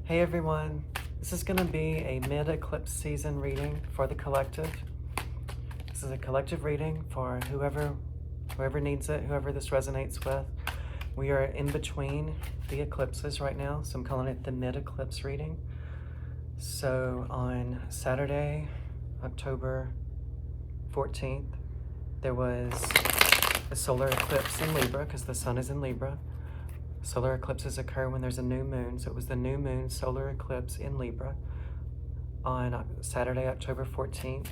Hey everyone, this is going to be a mid-eclipse season reading for the collective. This is a collective reading for whoever needs it, whoever this resonates with. We are in between the eclipses right now, so I'm calling it the mid-eclipse reading. So on Saturday, October 14th, there was a solar eclipse in Libra because the sun is in Libra. Solar eclipses occur when there's a new moon, so it was the new moon solar eclipse in Libra on Saturday, October 14th,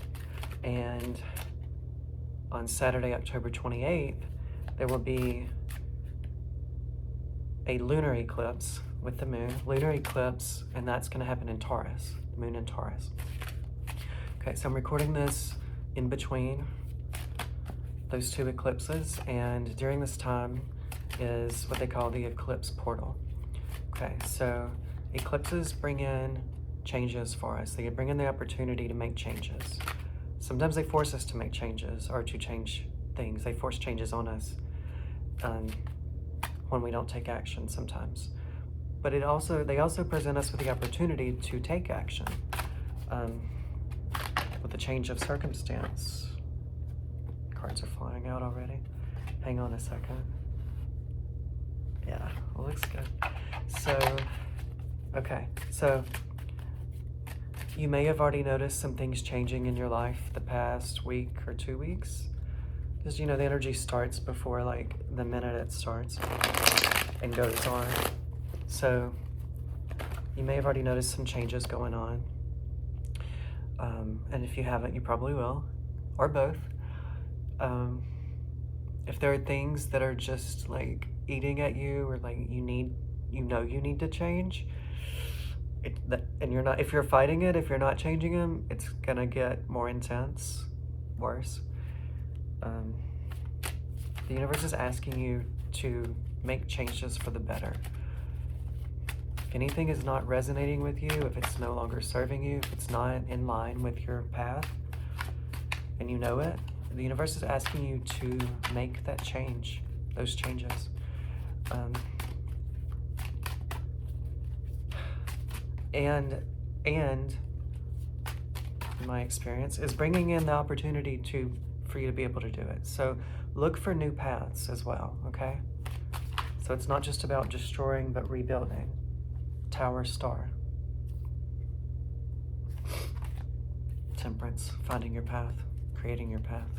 and on Saturday, October 28th, there will be a lunar eclipse with the moon, lunar eclipse, and that's going to happen in Taurus, moon in Taurus. Okay, so I'm recording this in between those two eclipses, and during this time is what they call the eclipse portal. Okay, so eclipses bring in changes for us. They bring in the opportunity to make changes. Sometimes they force us to make changes or to change things. They force changes on us when we don't take action sometimes. But they also present us with the opportunity to take action with a change of circumstance. Cards are flying out already. Hang on a second. Yeah, it looks good. So, okay, so you may have already noticed some things changing in your life the past week or 2 weeks. Because, the energy starts before, the minute it starts and goes on. So, you may have already noticed some changes going on. And if you haven't, you probably will, or both. If there are things that are just, eating at you, or you need to change, and you're not, if you're fighting it, if you're not changing them, it's gonna get more intense, worse. The universe is asking you to make changes for the better. If anything is not resonating with you, if it's no longer serving you, if it's not in line with your path, and you know it, the universe is asking you to make that change, those changes. And in my experience, is bringing in the opportunity for you to be able to do it. So look for new paths as well, okay? So it's not just about destroying, but rebuilding. Tower star. Temperance, finding your path, creating your path,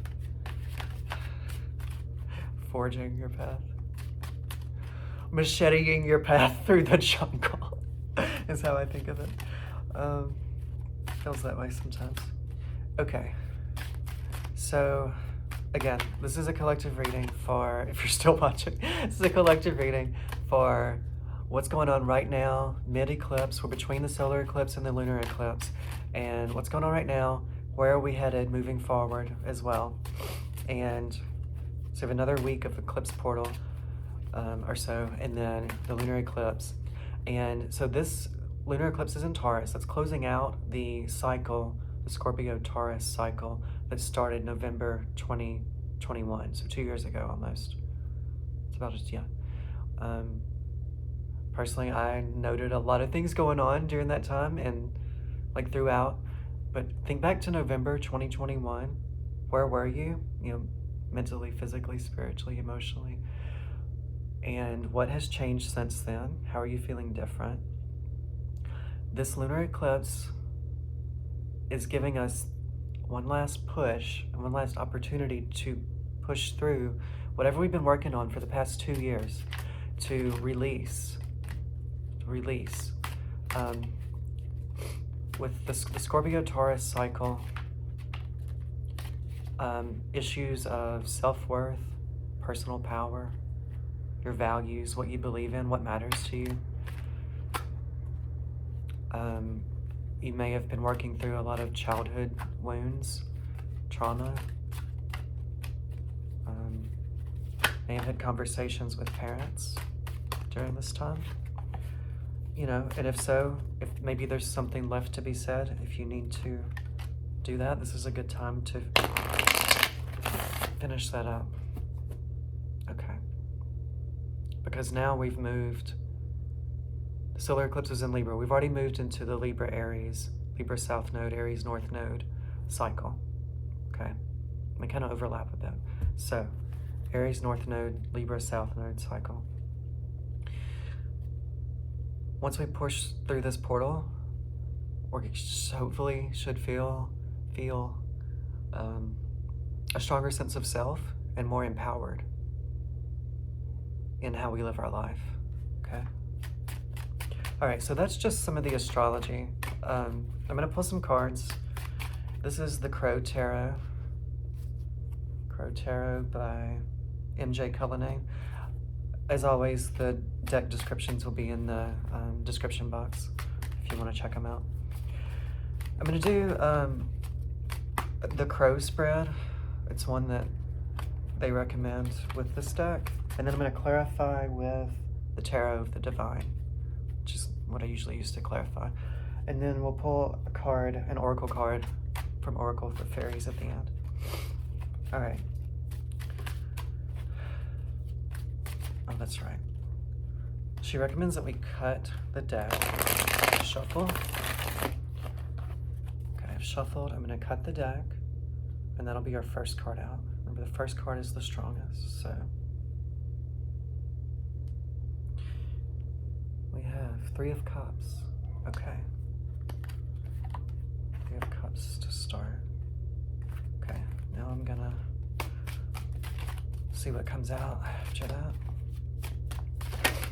forging your path, macheting your path through the jungle is how I think of it. Feels that way sometimes. Okay, so again, this is a collective reading for, if you're still watching, this is a collective reading for what's going on right now, mid-eclipse. We're between the solar eclipse and the lunar eclipse, and what's going on right now, where are we headed moving forward as well. And so we have another week of eclipse portal or so, and then the lunar eclipse. And so this lunar eclipse is in Taurus. That's closing out the cycle, the Scorpio-Taurus cycle that started November 2021, so 2 years ago almost. It's about just, yeah. Personally, I noted a lot of things going on during that time and throughout, but think back to November 2021. Where were you? Mentally, physically, spiritually, emotionally. And what has changed since then? How are you feeling different? This lunar eclipse is giving us one last push and one last opportunity to push through whatever we've been working on for the past 2 years, to release. With the Scorpio-Taurus cycle, issues of self-worth, personal power, your values, what you believe in, what matters to you. You may have been working through a lot of childhood wounds, trauma. May have had conversations with parents during this time. And if so, if maybe there's something left to be said, if you need to do that, this is a good time to finish that up. Okay. Because now we've moved solar eclipse is in Libra. We've already moved into the Libra Aries, Libra South Node, Aries North Node cycle. Okay, we kind of overlap with that. So, Aries North Node, Libra South Node cycle. Once we push through this portal, we hopefully should feel a stronger sense of self and more empowered in how we live our life. Okay. All right, so that's just some of the astrology. I'm gonna pull some cards. This is the Crow Tarot by MJ Cullinane. As always, the deck descriptions will be in the description box if you want to check them out. I'm gonna do the Crow spread. It's one that they recommend with this deck, and then I'm gonna clarify with the Tarot of the Divine, which is what I usually use to clarify. And then we'll pull a card, an oracle card from Oracle for Fairies at the end. All right. Oh, that's right. She recommends that we cut the deck, shuffle. Okay, I've shuffled. I'm gonna cut the deck, and that'll be our first card out. Remember, the first card is the strongest, so. We have Three of Cups. Okay. Three of Cups to start. Okay, now I'm gonna see what comes out after that.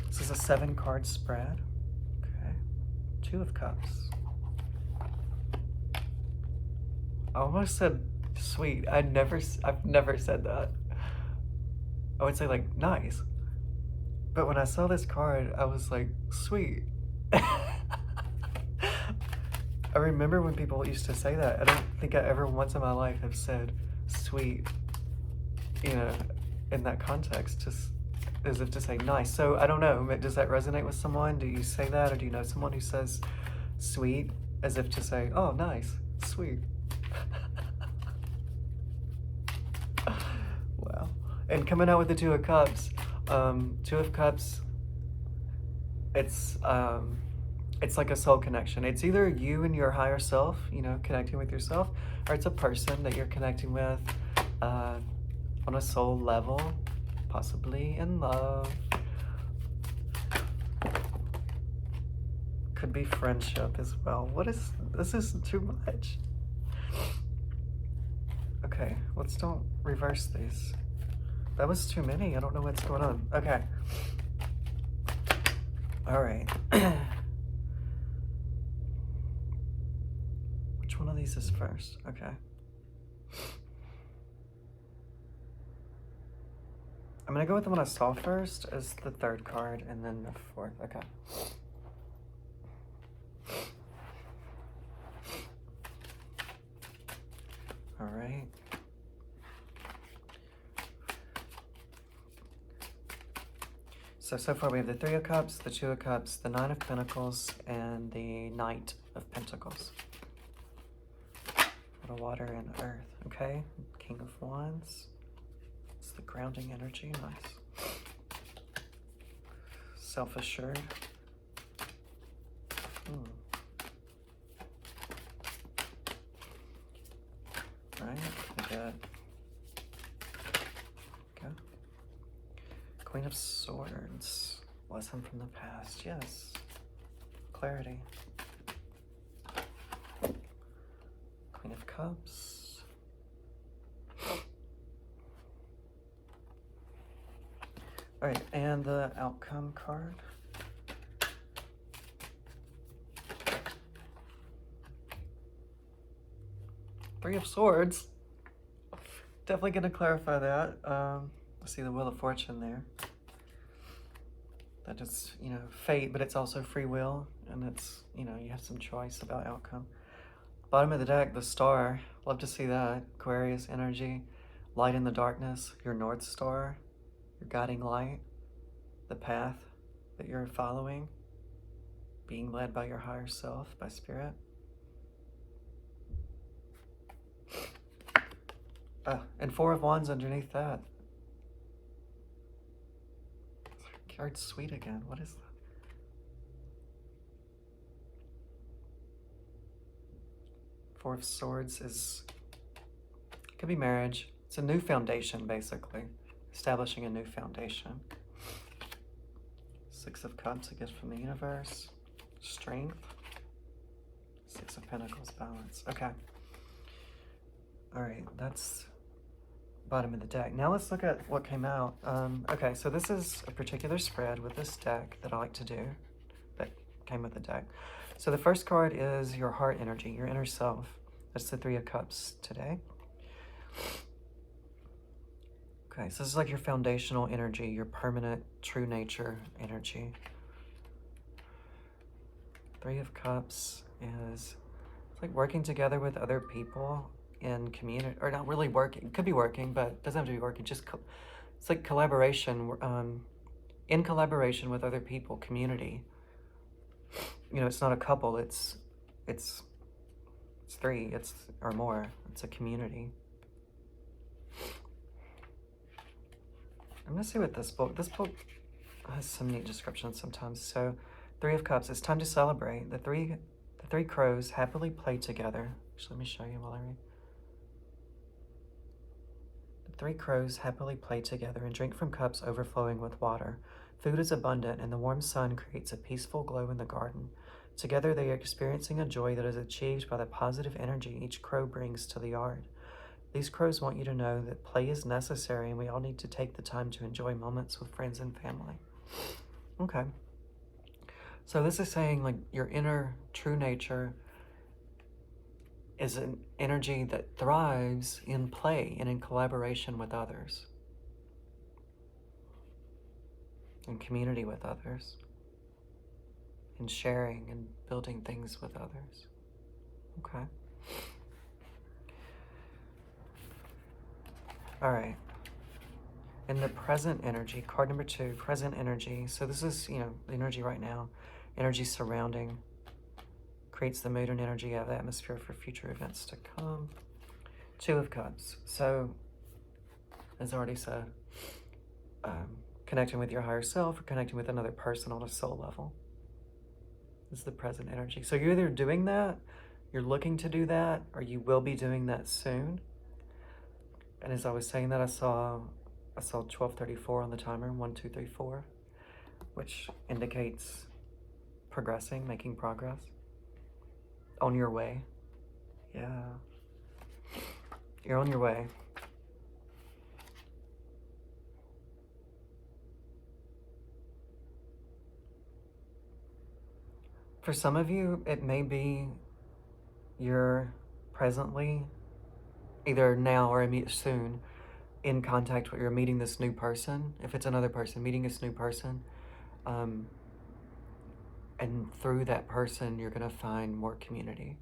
This is a 7-card spread. Okay, Two of Cups. I almost said sweet. I've never said that. I would say like nice. But when I saw this card, I was like, sweet. I remember when people used to say that. I don't think I ever once in my life have said sweet, you know, in that context, just as if to say nice. So I don't know, does that resonate with someone? Do you say that, or do you know someone who says sweet as if to say, oh, nice, sweet? Wow. And coming out with the Two of Cups, Two of Cups, it's like a soul connection. It's either you and your higher self, you know, connecting with yourself, or it's a person that you're connecting with on a soul level, possibly in love. Could be friendship as well. This is too much. Okay, let's don't reverse these. That was too many. I don't know what's going on. Okay. All right. Which one of these is first? Okay. I'm gonna go with the one I saw first as the third card, and then the fourth. Okay. All right. So far we have the Three of Cups, the Two of Cups, the Nine of Pentacles, and the Knight of Pentacles. Little water and earth, okay? King of Wands. It's the grounding energy, nice. Self-assured. Right, we got Queen of Swords, lesson from the past, yes. Clarity. Queen of Cups. All right, and the outcome card. Three of Swords. Definitely gonna clarify that. I see the Wheel of Fortune there. That is, you know, fate, but it's also free will, and it's, you know, you have some choice about outcome. Bottom of the deck, the Star. Love to see that. Aquarius energy, light in the darkness, your North Star, your guiding light, the path that you're following, being led by your higher self, by spirit. And Four of Wands underneath that. Card's sweet again. What is that? Four of Swords is, could be marriage. It's a new foundation, basically. Establishing a new foundation. Six of Cups, a gift from the universe. Strength. Six of Pentacles, balance. Okay. All right, that's bottom of the deck. Now let's look at what came out. Okay, so this is a particular spread with this deck that I like to do, that came with the deck. So the first card is your heart energy, your inner self. That's the Three of Cups today. Okay, so this is like your foundational energy, your permanent, true nature energy. Three of Cups is, it's like working together with other people in community, or not really working, it could be working, but it doesn't have to be working, just it's like collaboration, in collaboration with other people, community. You know, it's not a couple, it's three, it's or more, it's a community. I'm gonna see what this book has some neat descriptions sometimes. So, Three of Cups, it's time to celebrate. The three crows happily play together. Actually, let me show you while I read. The three crows happily play together and drink from cups overflowing with water. Food is abundant, and the warm sun creates a peaceful glow in the garden. Together, they are experiencing a joy that is achieved by the positive energy each crow brings to the yard. These crows want you to know that play is necessary, and we all need to take the time to enjoy moments with friends and family. Okay. So this is saying, like, your inner true nature is an energy that thrives in play and in collaboration with others, in community with others, in sharing and building things with others. Okay. All right. In the present energy, card number 2, present energy. So this is, you know, the energy right now, energy surrounding, creates the mood and energy of the atmosphere for future events to come. Two of Cups. So, as I already said, connecting with your higher self or connecting with another person on a soul level. This is the present energy. So you're either doing that, you're looking to do that, or you will be doing that soon. And as I was saying that, I saw 12:34 on the timer, 1, 2, 3, 4, which indicates progressing, making progress. On your way. Yeah. You're on your way. For some of you, it may be you're presently, either now or soon, in contact with, you're meeting this new person. If it's another person, meeting this new person. And through that person, you're going to find more community.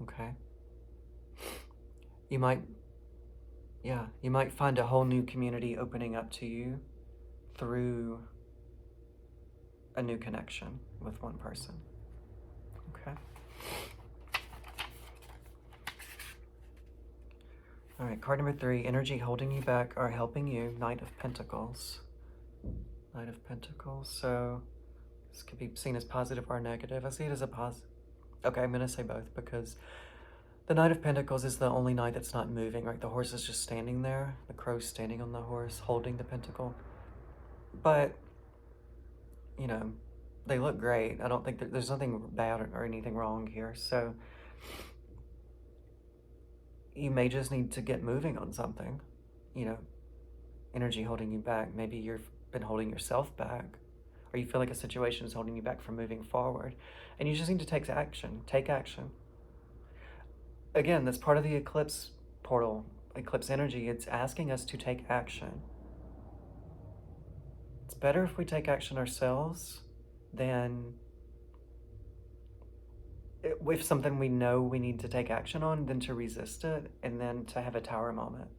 Okay? You might find a whole new community opening up to you through a new connection with one person. Okay? All right, card number 3, energy holding you back or helping you, Knight of Pentacles. Knight of Pentacles, so this could be seen as positive or negative. I see it as a positive. Okay, I'm going to say both because the Knight of Pentacles is the only knight that's not moving, right? The horse is just standing there. The crow's standing on the horse, holding the pentacle. But, you know, they look great. I don't think there's nothing bad or anything wrong here. So you may just need to get moving on something, you know, energy holding you back. Maybe you've been holding yourself back, or you feel like a situation is holding you back from moving forward. And you just need to take action. Take action. Again, that's part of the eclipse portal, eclipse energy. It's asking us to take action. It's better if we take action ourselves than with something we know we need to take action on, than to resist it and then to have a tower moment.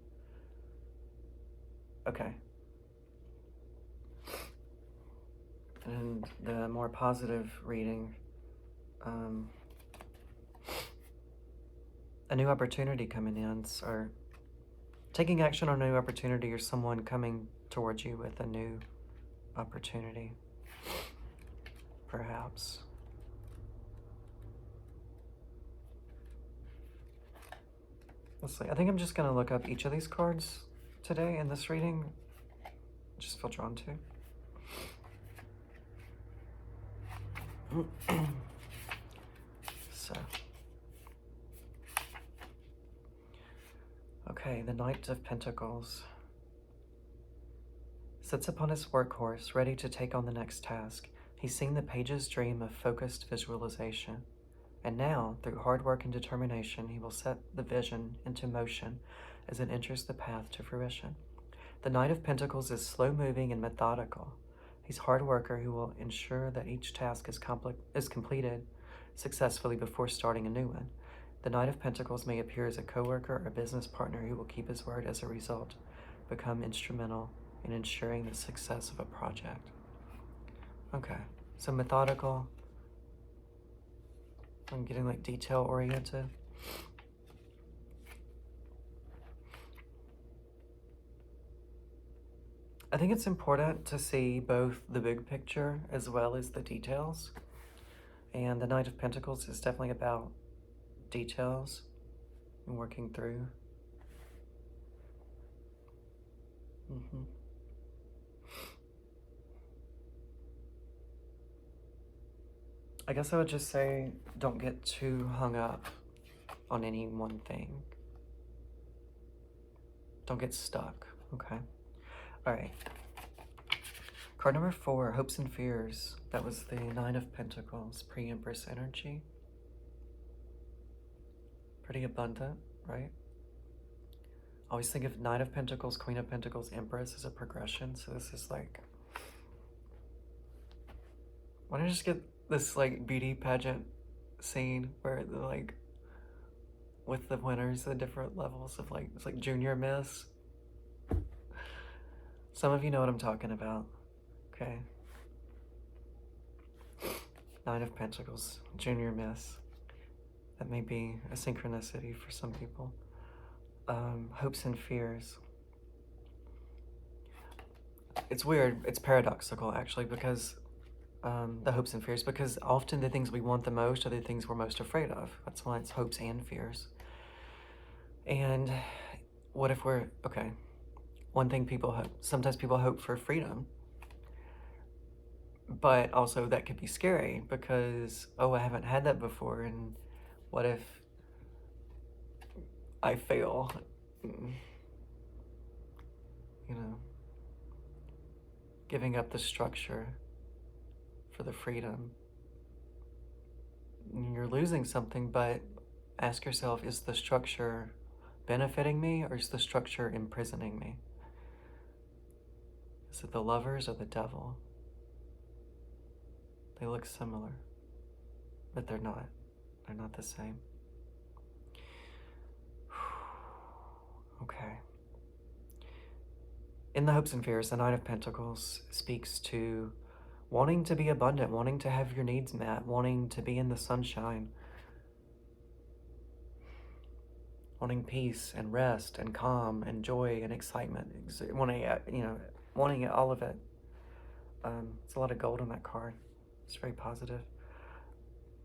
Okay. And the more positive reading, a new opportunity coming in, or taking action on a new opportunity, or someone coming towards you with a new opportunity, perhaps. Let's see. I think I'm just going to look up each of these cards today in this reading. Just feel drawn to. So. Okay, the Knight of Pentacles sits upon his workhorse, ready to take on the next task. He's seen the page's dream of focused visualization. And now, through hard work and determination, he will set the vision into motion as it enters the path to fruition. The Knight of Pentacles is slow-moving and methodical. He's a hard worker who will ensure that each task is completed successfully before starting a new one. The Knight of Pentacles may appear as a coworker or business partner who will keep his word, as a result, become instrumental in ensuring the success of a project. Okay, so methodical. I'm getting like detail oriented. I think it's important to see both the big picture as well as the details. And the Knight of Pentacles is definitely about details and working through. I guess I would just say don't get too hung up on any one thing. Don't get stuck, okay? All right. Card number 4, Hopes and Fears. That was the Nine of Pentacles, pre-Empress energy. Pretty abundant, right? I always think of Knight of Pentacles, Queen of Pentacles, Empress as a progression. So this is like, why don't I just get this like beauty pageant scene where the like, with the winners, the different levels of like, it's like Junior Miss. Some of you know what I'm talking about, okay? Nine of Pentacles, Junior Miss. That may be a synchronicity for some people. Hopes and fears. It's weird, it's paradoxical actually, because the hopes and fears, because often the things we want the most are the things we're most afraid of. That's why it's hopes and fears. And what if we're, okay, one thing people hope, sometimes people hope for freedom, but also that could be scary because, oh, I haven't had that before, and what if I fail? You know, giving up the structure for the freedom. You're losing something, but ask yourself, is the structure benefiting me or is the structure imprisoning me? Is it the Lovers or the Devil? They look similar, but they're not. They're not the same. Okay. In the Hopes and Fears, the Knight of Pentacles speaks to wanting to be abundant, wanting to have your needs met, wanting to be in the sunshine, wanting peace and rest and calm and joy and excitement, wanting, wanting all of it. It's a lot of gold in that card. It's very positive.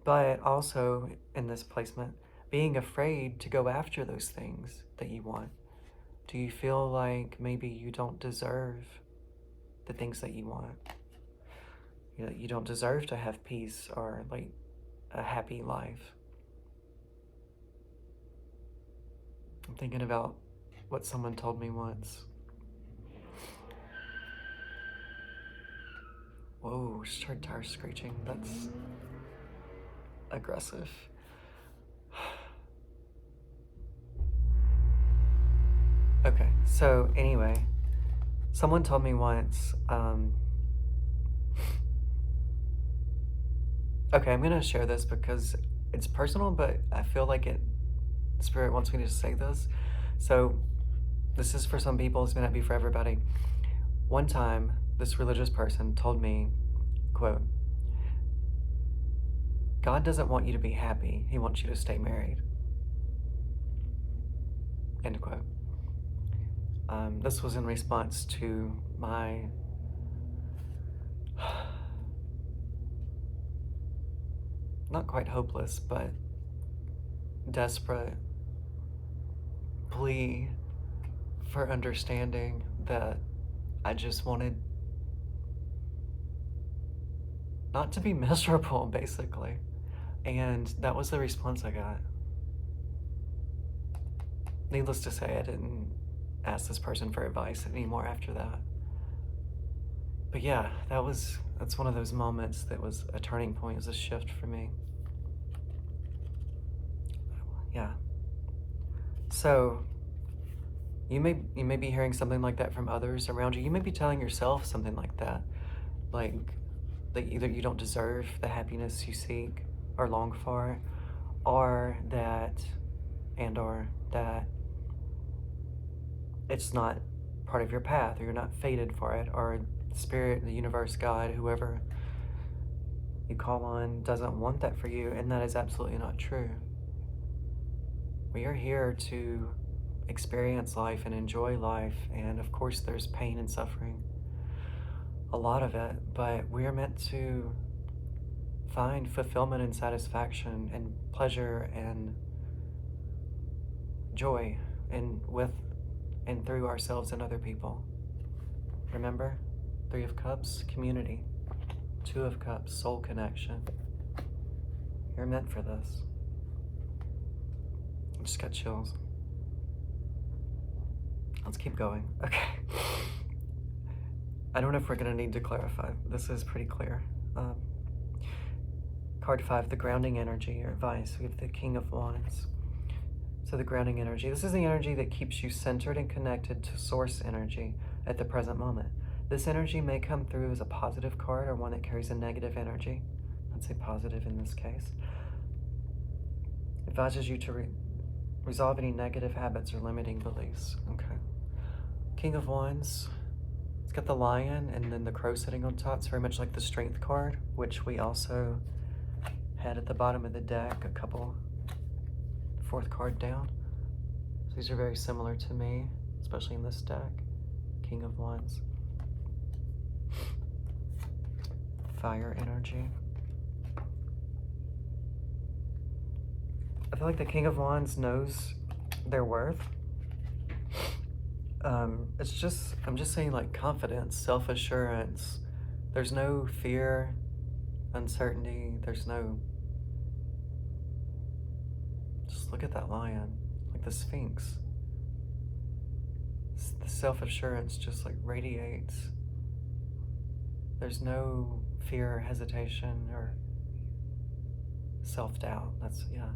But also in this placement, being afraid to go after those things that you want. Do you feel like maybe you don't deserve the things that you want? You know, you don't deserve to have peace or like a happy life. I'm thinking about what someone told me once. Whoa, just heard tires screeching. That's aggressive. Okay, so anyway, someone told me once, okay, I'm gonna share this because it's personal, but I feel like Spirit wants me to say this. So this is for some people, this may not be for everybody. One time, this religious person told me, quote, God doesn't want you to be happy, he wants you to stay married. End quote. This was in response to my not quite hopeless, but desperate plea for understanding that I just wanted not to be miserable, basically. And that was the response I got. Needless to say, I didn't ask this person for advice anymore after that. But yeah, that's one of those moments that was a turning point, it was a shift for me. Yeah. So you may be hearing something like that from others around you. You may be telling yourself something like that, like that either you don't deserve the happiness you seek or long for, or that it's not part of your path, or you're not fated for it, or spirit, the universe, God, whoever you call on doesn't want that for you, and that is absolutely not true. We are here to experience life and enjoy life, and of course there's pain and suffering, a lot of it, but we are meant to find fulfillment and satisfaction and pleasure and joy with and through ourselves and other people. Remember? 3 of Cups, community. 2 of Cups, soul connection. You're meant for this. I just got chills. Let's keep going. Okay. I don't know if we're going to need to clarify. This is pretty clear. Card 5, the grounding energy, or advice. We have the King of Wands. So the grounding energy. This is the energy that keeps you centered and connected to source energy at the present moment. This energy may come through as a positive card or one that carries a negative energy. I'd say positive in this case. Advises you to resolve any negative habits or limiting beliefs. Okay. King of Wands. It's got the lion and then the crow sitting on top. It's very much like the strength card, which we also had at the bottom of the deck, fourth card down. So these are very similar to me, especially in this deck. King of Wands. Fire energy. I feel like the King of Wands knows their worth. I'm just saying, like, confidence, self-assurance. There's no fear, uncertainty. There's no, just look at that lion, like the Sphinx. The self-assurance just like radiates. There's no fear or hesitation or self-doubt. Yeah.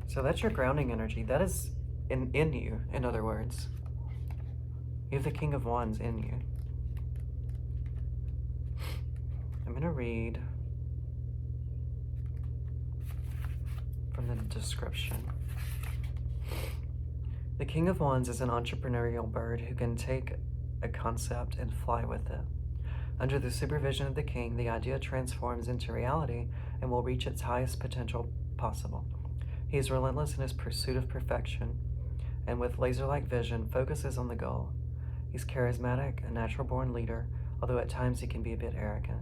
So that's your grounding energy. That is in you, in other words. You have the King of Wands in you. I'm going to read from the description. The King of Wands is an entrepreneurial bird who can take a concept and fly with it. Under the supervision of the king, the idea transforms into reality and will reach its highest potential possible. He is relentless in his pursuit of perfection, and with laser-like vision, focuses on the goal. He's charismatic, a natural-born leader, although at times he can be a bit arrogant.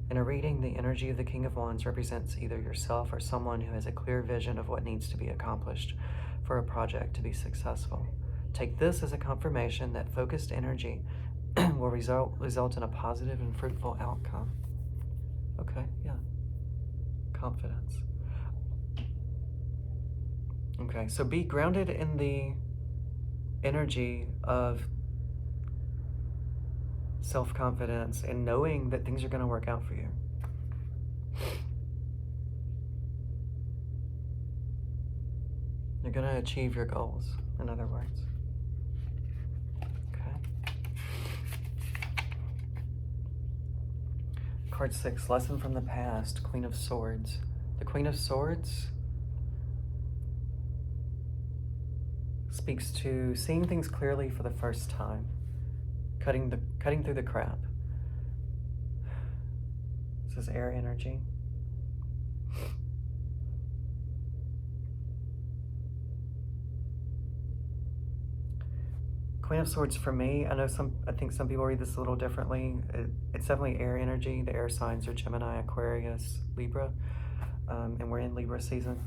In a reading, the energy of the King of Wands represents either yourself or someone who has a clear vision of what needs to be accomplished for a project to be successful. Take this as a confirmation that focused energy will result in a positive and fruitful outcome. Okay, yeah. Confidence. Okay, so be grounded in the energy of self-confidence and knowing that things are going to work out for you. You're going to achieve your goals, in other words. Okay. Card 6, lesson from the past, Queen of Swords. The Queen of Swords speaks to seeing things clearly for the first time, cutting through the crap. This is air energy. Queen of Swords for me, I think some people read this a little differently. It's definitely air energy. The air signs are Gemini, Aquarius, Libra. and we're in Libra season.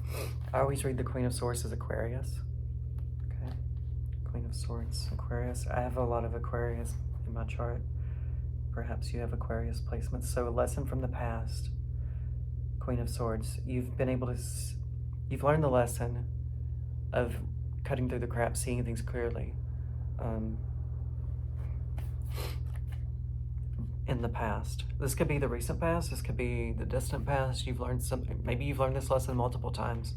I always read the Queen of Swords as Aquarius. Okay, Queen of Swords, Aquarius. I have a lot of Aquarius in my chart. Perhaps you have Aquarius placements. So a lesson from the past, Queen of Swords. You've been able to, you've learned the lesson of cutting through the crap, seeing things clearly. In the past. This could be the recent past, this could be the distant past. You've learned something, maybe you've learned this lesson multiple times.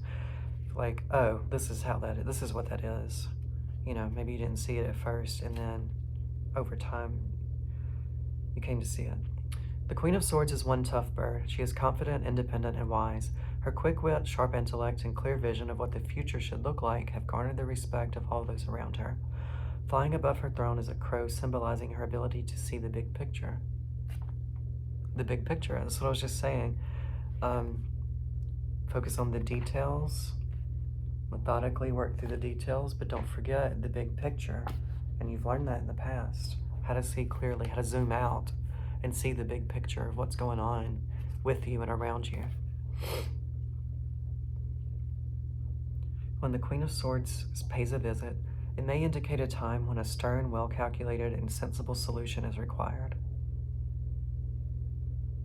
Like, oh, this is how that is, this is what that is. You know, maybe you didn't see it at first, and then over time, you came to see it. The Queen of Swords is one tough bird. She is confident, independent, and wise. Her quick wit, sharp intellect, and clear vision of what the future should look like have garnered the respect of all those around her. Flying above her throne is a crow, symbolizing her ability to see the big picture. The big picture, that's what I was just saying. Focus on the details, methodically work through the details, but don't forget the big picture. And you've learned that in the past, how to see clearly, how to zoom out and see the big picture of what's going on with you and around you. When the Queen of Swords pays a visit, it may indicate a time when a stern, well-calculated, and sensible solution is required.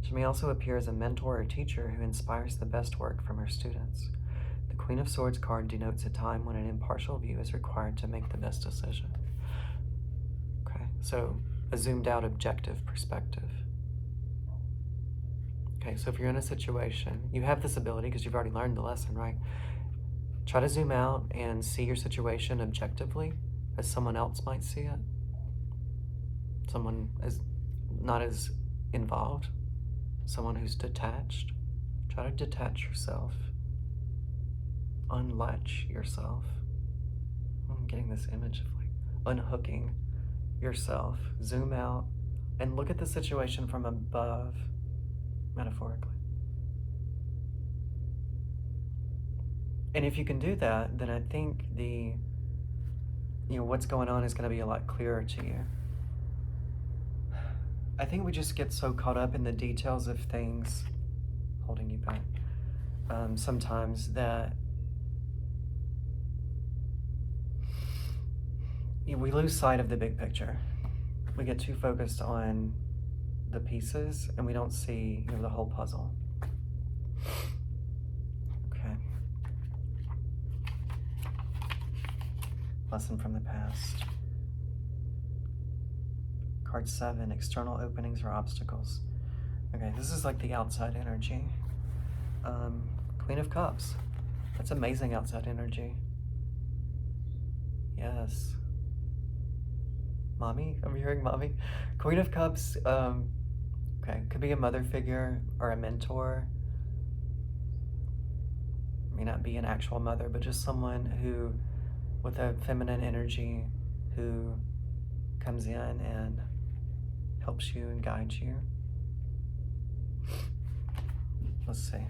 She may also appear as a mentor or teacher who inspires the best work from her students. The Queen of Swords card denotes a time when an impartial view is required to make the best decision. Okay, so a zoomed out objective perspective. Okay, so if you're in a situation, you have this ability because you've already learned the lesson, right? Try to zoom out and see your situation objectively as someone else might see it. Someone is not as involved. Someone who's detached. Try to detach yourself. Unlatch yourself. I'm getting this image of like unhooking yourself. Zoom out and look at the situation from above, metaphorically. And if you can do that, then I think what's going on is going to be a lot clearer to you. I think we just get so caught up in the details of things holding you back sometimes that we lose sight of the big picture. We get too focused on the pieces and we don't see the whole puzzle. Okay. Lesson from the past. Card 7, external openings or obstacles. Okay, this is like the outside energy. Queen of Cups. That's amazing outside energy. Yes. Mommy? I'm hearing mommy. Queen of Cups, okay, could be a mother figure or a mentor. May not be an actual mother, but just someone who, with a feminine energy, who comes in and helps you and guides you. Let's see.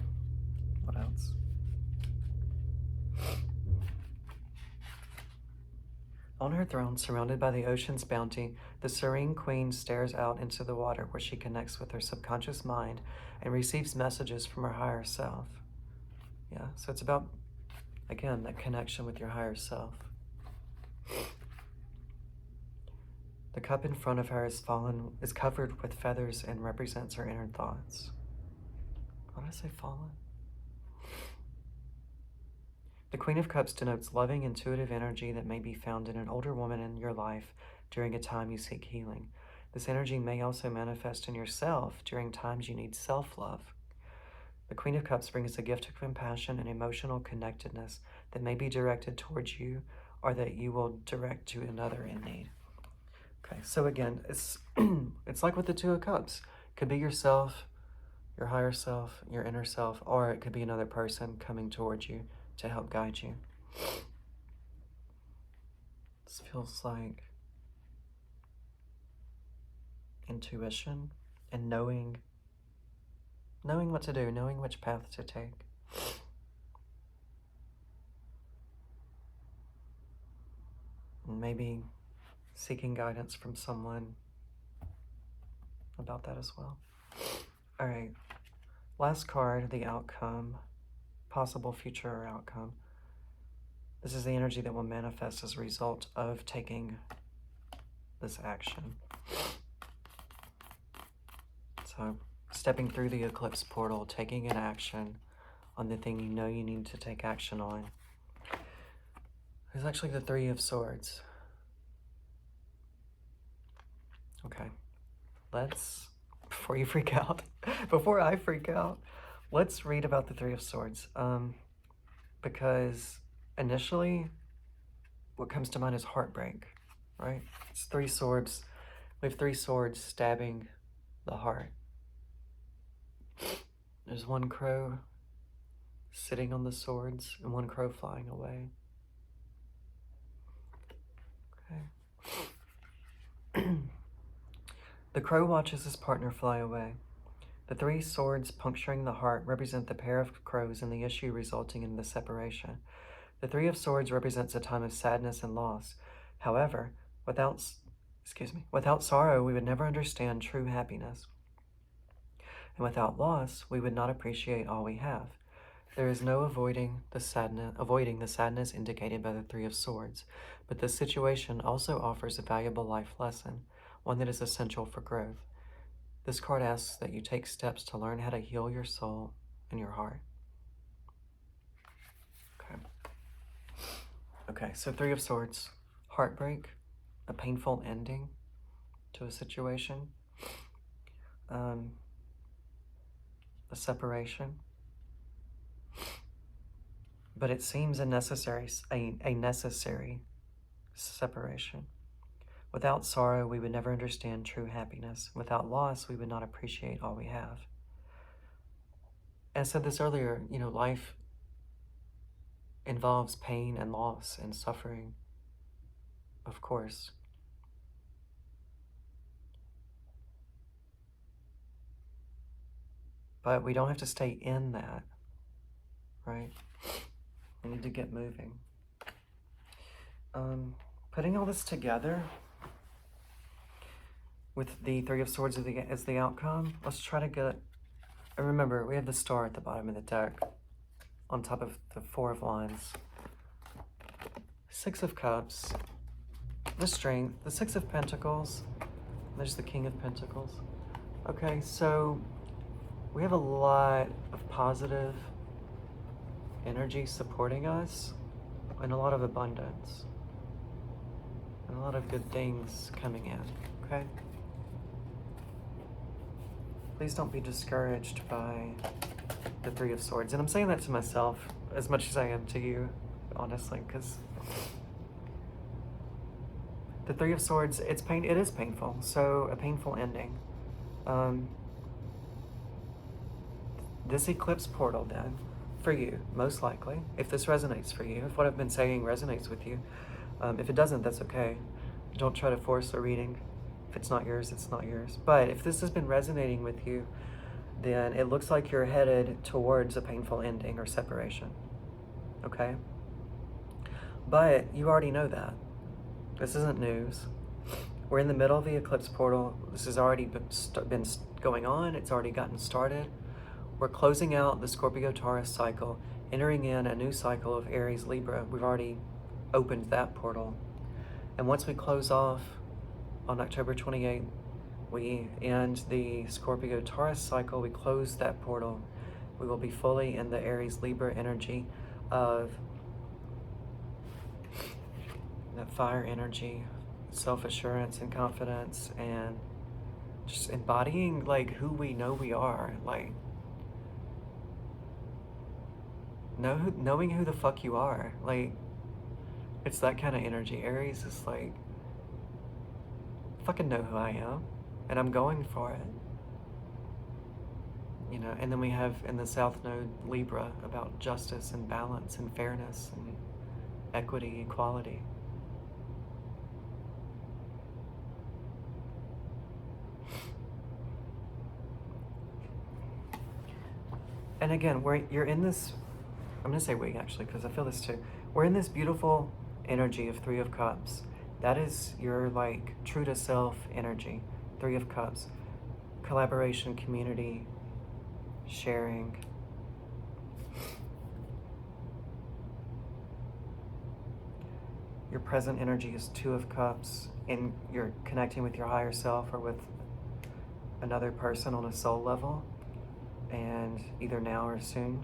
What else? On her throne, surrounded by the ocean's bounty, the serene queen stares out into the water where she connects with her subconscious mind and receives messages from her higher self. Yeah, so it's about, again, that connection with your higher self. The cup in front of her is covered with feathers and represents her inner thoughts. Why did I say fallen? The Queen of Cups denotes loving, intuitive energy that may be found in an older woman in your life during a time you seek healing. This energy may also manifest in yourself during times you need self-love. The Queen of Cups brings a gift of compassion and emotional connectedness that may be directed towards you or that you will direct to another in need. Okay, so again, it's like with the Two of Cups. Could be yourself, your higher self, your inner self, or it could be another person coming towards you to help guide you. This feels like intuition and knowing what to do, knowing which path to take. And maybe seeking guidance from someone about that as well. All right, last card, the outcome. possible future or outcome. This is the energy that will manifest as a result of taking this action. So, stepping through the eclipse portal, taking an action on the thing you know you need to take action on. There's actually the Three of Swords. Okay, let's, before you freak out, before I freak out, let's read about the Three of Swords. Because initially, what comes to mind is heartbreak, right? It's three swords. We have three swords stabbing the heart. There's one crow sitting on the swords and one crow flying away. Okay. The crow watches his partner fly away. The three swords puncturing the heart represent the pair of crows and the issue resulting in the separation. The Three of Swords represents a time of sadness and loss. However, without sorrow, we would never understand true happiness. And without loss, we would not appreciate all we have. There is no avoiding the sadness indicated by the Three of Swords, but this situation also offers a valuable life lesson, one that is essential for growth. This card asks that you take steps to learn how to heal your soul and your heart. Okay, so Three of Swords, heartbreak, a painful ending to a situation, a separation, but it seems a necessary separation. Without sorrow, we would never understand true happiness. Without loss, we would not appreciate all we have. As I said this earlier, life involves pain and loss and suffering, of course. But we don't have to stay in that, right? We need to get moving. Putting all this together with the Three of Swords as the outcome, let's try to get, and remember, we have the star at the bottom of the deck on top of the Four of Wands. Six of Cups, the Strength, the Six of Pentacles, there's the King of Pentacles. Okay, so we have a lot of positive energy supporting us and a lot of abundance and a lot of good things coming in, okay? Please don't be discouraged by the Three of Swords. And I'm saying that to myself as much as I am to you, honestly, because the Three of Swords, it is painful, so a painful ending. This eclipse portal then, for you, most likely, if this resonates for you, if what I've been saying resonates with you, if it doesn't, that's okay. Don't try to force a reading. If it's not yours, it's not yours. But if this has been resonating with you, then it looks like you're headed towards a painful ending or separation, okay? But you already know that. This isn't news. We're in the middle of the eclipse portal. This has already been going on. It's already gotten started. We're closing out the Scorpio-Taurus cycle, entering in a new cycle of Aries-Libra. We've already opened that portal. And once we close off on October 28th, we end the Scorpio-Taurus cycle. We close that portal. We will be fully in the Aries-Libra energy of that fire energy, self-assurance and confidence, and just embodying like who we know we are, like knowing who the fuck you are. Like, it's that kind of energy. Aries is like, fucking know who I am, and I'm going for it. And then we have in the South Node Libra about justice and balance and fairness and equity, equality. And again, you're in this, I'm going to say we actually, because I feel this too. We're in this beautiful energy of Three of Cups. That is your like true to self energy. Three of Cups. Collaboration, community, sharing. Your present energy is Two of Cups, and you're connecting with your higher self or with another person on a soul level, and either now or soon.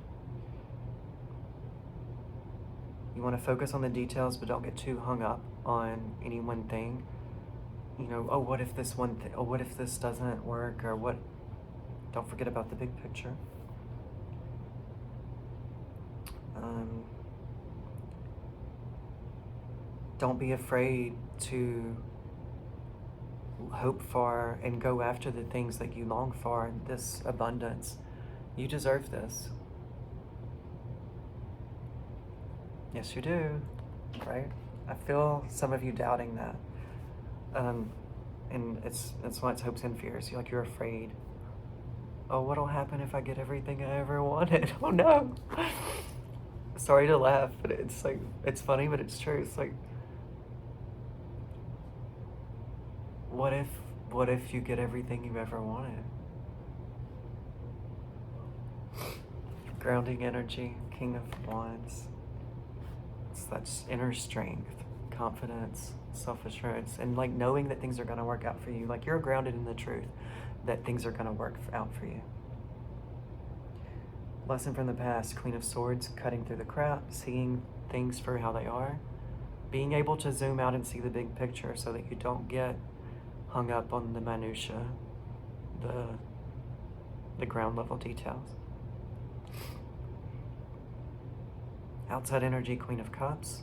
You want to focus on the details, but don't get too hung up on any one thing. You know, oh, what if this one thing, oh, what if this doesn't work, or what? Don't forget about the big picture. Don't be afraid to hope for and go after the things that you long for, this abundance. You deserve this. Yes, you do, right? I feel some of you doubting that. And it's why it's hopes and fears. You're afraid. Oh, what'll happen if I get everything I ever wanted? Oh no. Sorry to laugh, but it's like, it's funny, but it's true. It's like, what if you get everything you ever wanted? Grounding energy, King of Wands. That's inner strength, confidence, self-assurance, and like knowing that things are going to work out for you. Like you're grounded in the truth that things are going to work out for you. Lesson from the past, Queen of Swords, cutting through the crap, seeing things for how they are, being able to zoom out and see the big picture so that you don't get hung up on the minutia, the ground level details. Outside energy, Queen of Cups.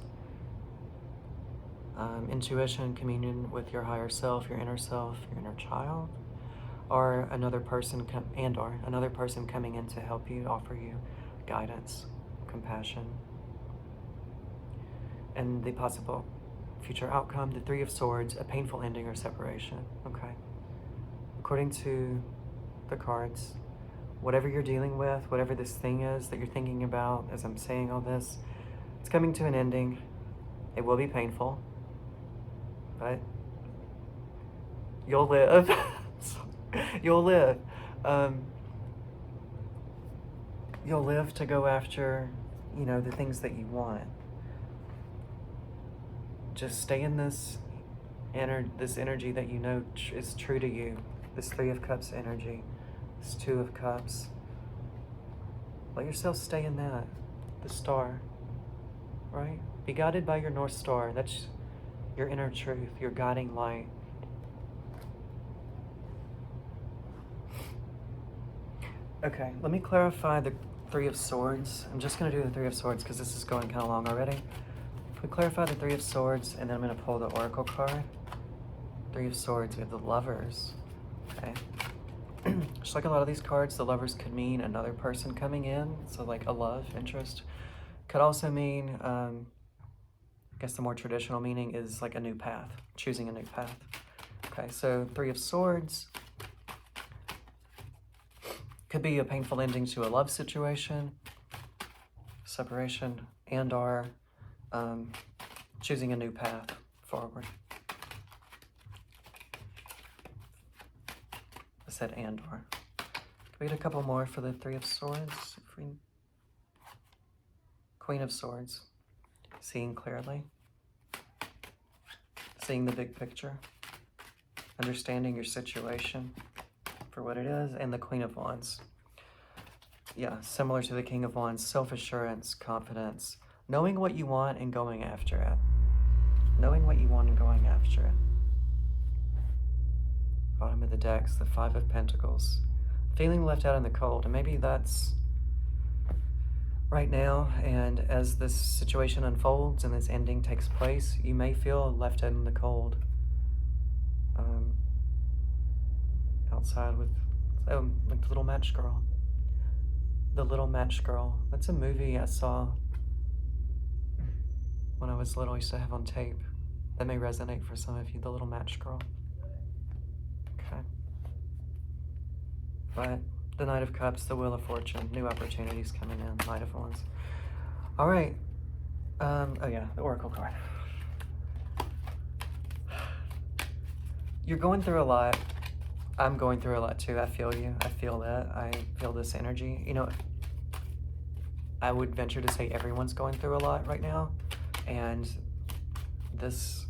Intuition, communion with your higher self, your inner child, or another person coming in to help you, offer you guidance, compassion. And the possible future outcome, the Three of Swords, a painful ending or separation. Okay. According to the cards, whatever you're dealing with, whatever this thing is that you're thinking about as I'm saying all this, it's coming to an ending. It will be painful, but you'll live. You'll live. You'll live to go after, the things that you want. Just stay in this energy that is true to you. This Three of Cups energy. This Two of Cups. Let yourself stay in that. The star. Right? Be guided by your North Star. That's your inner truth, your guiding light. Okay, let me clarify the Three of Swords. I'm just going to do the Three of Swords because this is going kind of long already. We clarify the Three of Swords, and then I'm going to pull the Oracle card. Three of Swords, we have the Lovers. Okay. Just like a lot of these cards, the Lovers could mean another person coming in, so like a love interest. Could also mean, I guess the more traditional meaning is like a new path, choosing a new path. Okay, so Three of Swords could be a painful ending to a love situation, separation, and or choosing a new path forward. I said and or. Can we get a couple more for the Three of Swords? Queen of Swords, seeing clearly, seeing the big picture, understanding your situation for what it is, and the Queen of Wands. Yeah, similar to the King of Wands, self-assurance, confidence, knowing what you want and going after it. Knowing what you want and going after it. Bottom of the decks, the Five of Pentacles. Feeling left out in the cold, and maybe that's right now, and as this situation unfolds and this ending takes place, you may feel left out in the cold. Outside with, like the Little Match Girl. The Little Match Girl. That's a movie I saw when I was little, I used to have on tape. That may resonate for some of you, The Little Match Girl. Okay. But the Knight of Cups, the Wheel of Fortune, new opportunities coming in, Knight of Wands. All right. Oh yeah, the Oracle card. You're going through a lot. I'm going through a lot too. I feel you. I feel that. I feel this energy. I would venture to say everyone's going through a lot right now. And this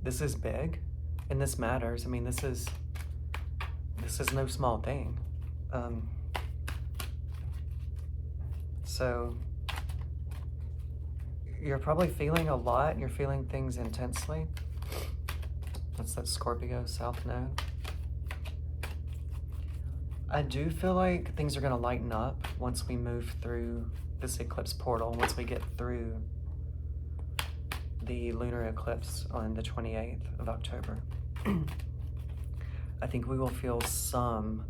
is big, and this matters. I mean, this is no small thing. So you're probably feeling a lot. You're feeling things intensely. That's that Scorpio South Node. I do feel like things are going to lighten up once we move through this eclipse portal, once we get through the lunar eclipse on the 28th of October. I think we will feel to some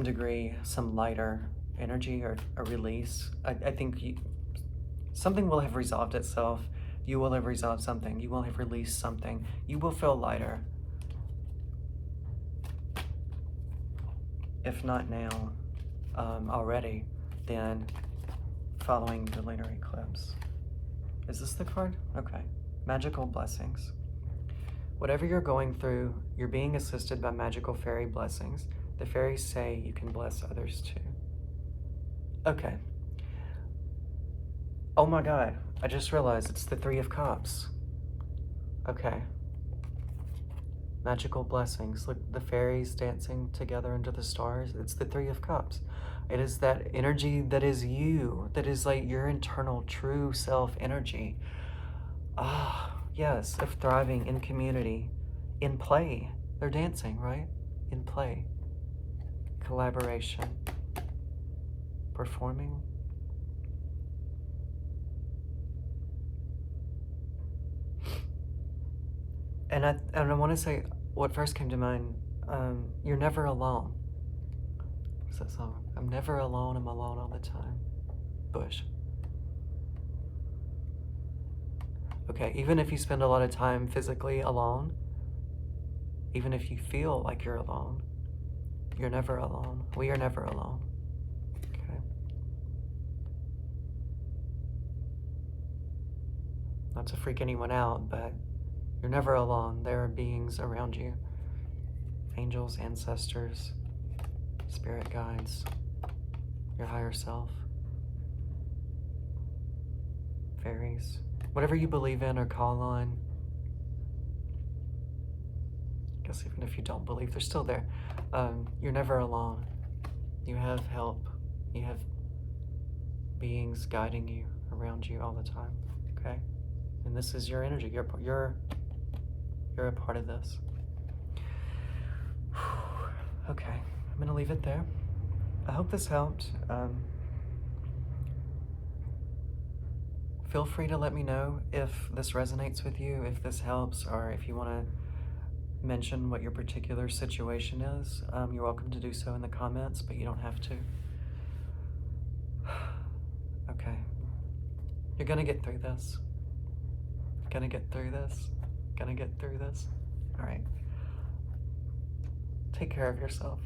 degree, some lighter energy or a release. I think something will have resolved itself. You will have resolved something. You will have released something. You will feel lighter. If not now, already, then following the lunar eclipse. Is this the card? Okay. Magical blessings. Whatever you're going through, you're being assisted by magical fairy blessings. The fairies say you can bless others too. Okay. Oh my God, I just realized it's the Three of Cups. Okay. Magical blessings. Look, the fairies dancing together under the stars. It's the Three of Cups. It is that energy that is you, that is like your internal true self energy. Yes, of thriving in community, in play. They're dancing, right? In play. Collaboration. Performing. And I want to say, what first came to mind, you're never alone. What's that song? I'm never alone, I'm alone all the time. Bush. Okay, even if you spend a lot of time physically alone, even if you feel like you're alone, you're never alone. We are never alone. Okay. Not to freak anyone out, but you're never alone. There are beings around you. Angels, ancestors, spirit guides, your higher self, fairies. Whatever you believe in or call on. I guess even if you don't believe, they're still there. You're never alone. You have help. You have beings guiding you, around you all the time, okay? And this is your energy. You're a part of this. Okay, I'm gonna leave it there. I hope this helped. Feel free to let me know if this resonates with you, if this helps, or if you want to mention what your particular situation is. You're welcome to do so in the comments, but you don't have to. Okay. You're gonna get through this. Gonna get through this. Gonna get through this. All right. Take care of yourself.